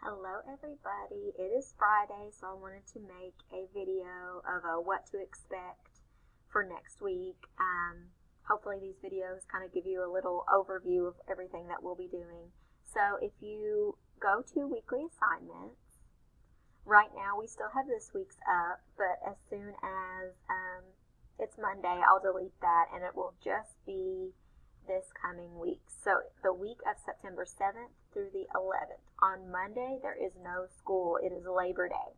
Hello everybody, it is Friday, so I wanted to make a video of what to expect for next week. Hopefully these videos kind of give you a little overview of everything that we'll be doing. So if you go to weekly assignments, right now we still have this week's up, but as soon as it's Monday, I'll delete that and it will just be this coming week. So the week of September 7th through the 11th. On Monday, there is no school. It is Labor Day.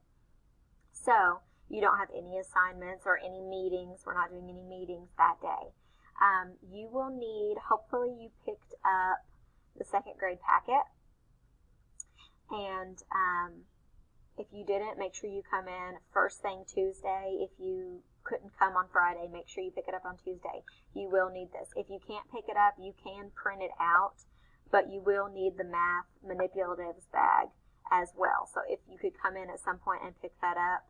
So you don't have any assignments or any meetings. We're not doing any meetings that day. You will need, hopefully you picked up the second grade packet. And if you didn't, make sure you come in first thing Tuesday. If you couldn't come on Friday, make sure you pick it up on Tuesday. You will need this. If you can't pick it up, you can print it out, but you will need the math manipulatives bag as well. So if you could come in at some point and pick that up,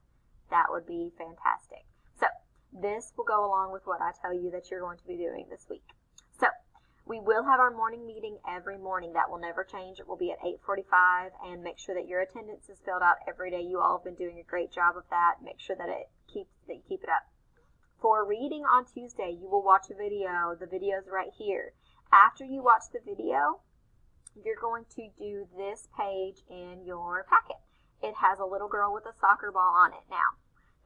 that would be fantastic. So this will go along with what I tell you that you're going to be doing this week. So we will have our morning meeting every morning. That will never change. It will be at 8:45, and make sure that your attendance is filled out every day. You all have been doing a great job of that. Make sure that you keep it up. For reading on Tuesday, you will watch a video. The video is right here. After you watch the video, you're going to do this page in your packet. It has a little girl with a soccer ball on it. Now,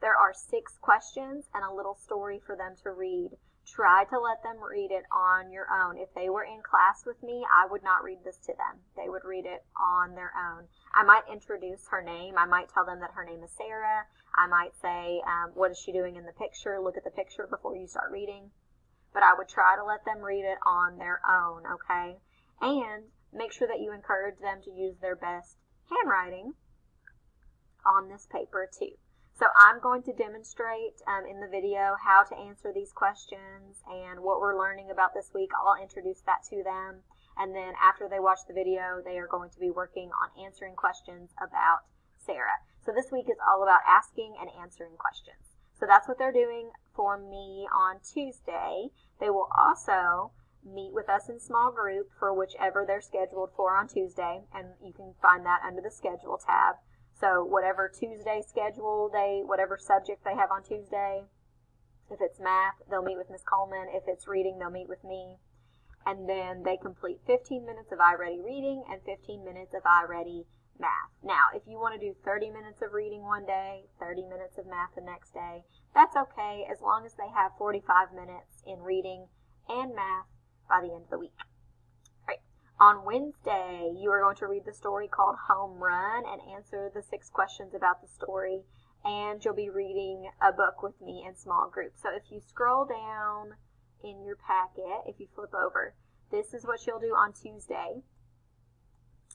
there are 6 questions and a little story for them to read. Try to let them read it on your own. If they were in class with me, I would not read this to them. They would read it on their own. I might introduce her name. I might tell them that her name is Sarah. I might say, what is she doing in the picture? Look at the picture before you start reading. But I would try to let them read it on their own, okay? And make sure that you encourage them to use their best handwriting on this paper too. So I'm going to demonstrate in the video how to answer these questions and what we're learning about this week. I'll introduce that to them. And then after they watch the video, they are going to be working on answering questions about Sarah. So this week is all about asking and answering questions. So that's what they're doing for me on Tuesday. They will also meet with us in small group for whichever they're scheduled for on Tuesday. And you can find that under the schedule tab. So whatever Tuesday schedule whatever subject they have on Tuesday, if it's math, they'll meet with Ms. Coleman. If it's reading, they'll meet with me. And then they complete 15 minutes of iReady reading and 15 minutes of iReady math. Now, if you want to do 30 minutes of reading one day, 30 minutes of math the next day, that's okay as long as they have 45 minutes in reading and math by the end of the week. On Wednesday, you are going to read the story called Home Run and answer the 6 questions about the story, and you'll be reading a book with me in small groups. So if you scroll down in your packet, if you flip over, this is what you'll do on Tuesday.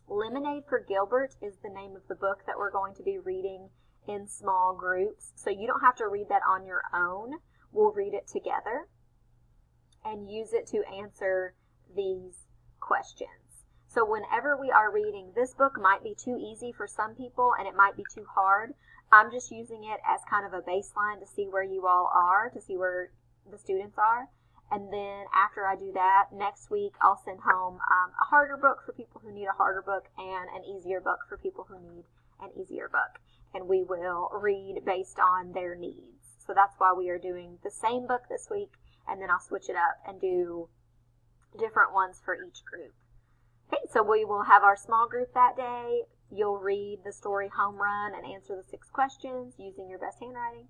Lemonade for Gilbert is the name of the book that we're going to be reading in small groups. So you don't have to read that on your own. We'll read it together and use it to answer these questions. So whenever we are reading, this book might be too easy for some people and it might be too hard. I'm just using it as kind of a baseline to see where you all are, to see where the students are. And then after I do that, next week I'll send home a harder book for people who need a harder book and an easier book for people who need an easier book. And we will read based on their needs. So that's why we are doing the same book this week, and then I'll switch it up and do different ones for each group. Okay, so we will have our small group that day. You'll read the story Home Run and answer the 6 questions using your best handwriting.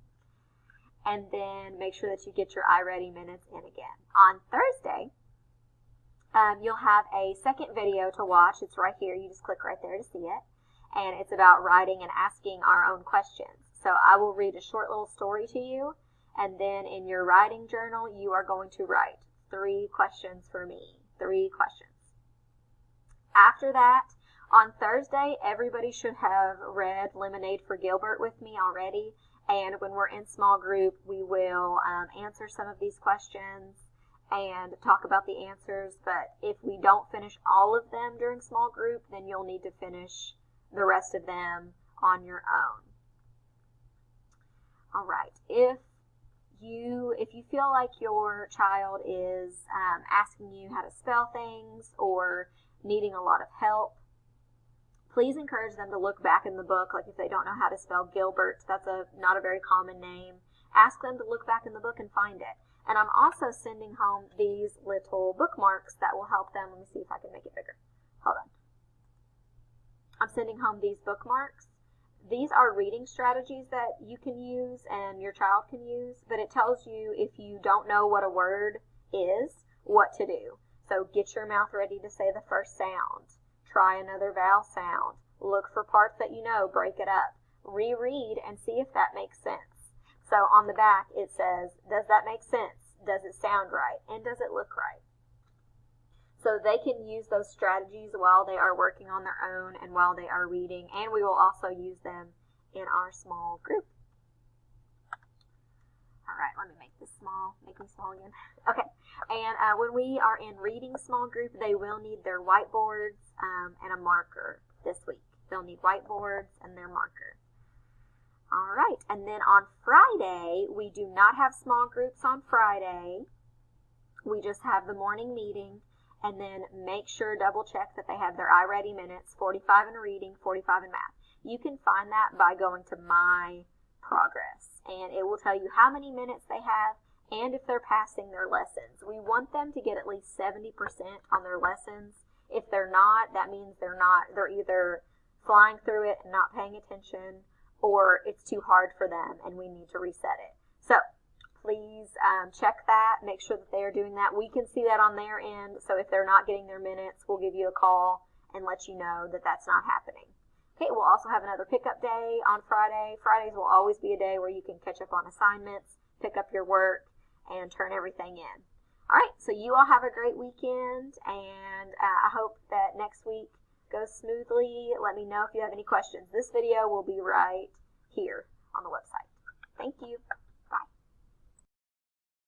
And then make sure that you get your iReady minutes in again. On Thursday, you'll have a second video to watch. It's right here. You just click right there to see it. And it's about writing and asking our own questions. So I will read a short little story to you. And then in your writing journal, you are going to write 3 questions for me. 3 questions. After that, on Thursday, everybody should have read Lemonade for Gilbert with me already. And when we're in small group, we will answer some of these questions and talk about the answers. But if we don't finish all of them during small group, then you'll need to finish the rest of them on your own. All right. If you feel like your child is asking you how to spell things or needing a lot of help, Please encourage them to look back in the book, like if they don't know how to spell Gilbert, that's not a very common name. Ask them to look back in the book and find it. And I'm also sending home these little bookmarks that will help them. Let me see if I can make it bigger. Hold on. I'm sending home these bookmarks. These are reading strategies that you can use and your child can use, but it tells you if you don't know what a word is, what to do. So get your mouth ready to say the first sound. Try another vowel sound. Look for parts that you know, break it up. Reread and see if that makes sense. So on the back it says, does that make sense? Does it sound right? And does it look right? So they can use those strategies while they are working on their own and while they are reading, and we will also use them in our small group. All right, let me make this small. Make me small again. Okay, and when we are in reading small group, they will need their whiteboards and a marker this week. They'll need whiteboards and their marker. All right, and then on Friday, we do not have small groups on Friday. We just have the morning meeting, and then make sure, double check that they have their iReady minutes, 45 in reading, 45 in math. You can find that by going to My Progress, and it will tell you how many minutes they have and if they're passing their lessons. We want them to get at least 70% on their lessons. If they're not, that means they're either flying through it and not paying attention, or it's too hard for them and we need to reset it. So please check that, make sure that they are doing that. We can see that on their end, so if they're not getting their minutes, we'll give you a call and let you know that that's not happening. Okay, we'll also have another pickup day on Friday. Fridays will always be a day where you can catch up on assignments, pick up your work, and turn everything in. All right, so you all have a great weekend, and I hope that next week goes smoothly. Let me know if you have any questions. This video will be right here.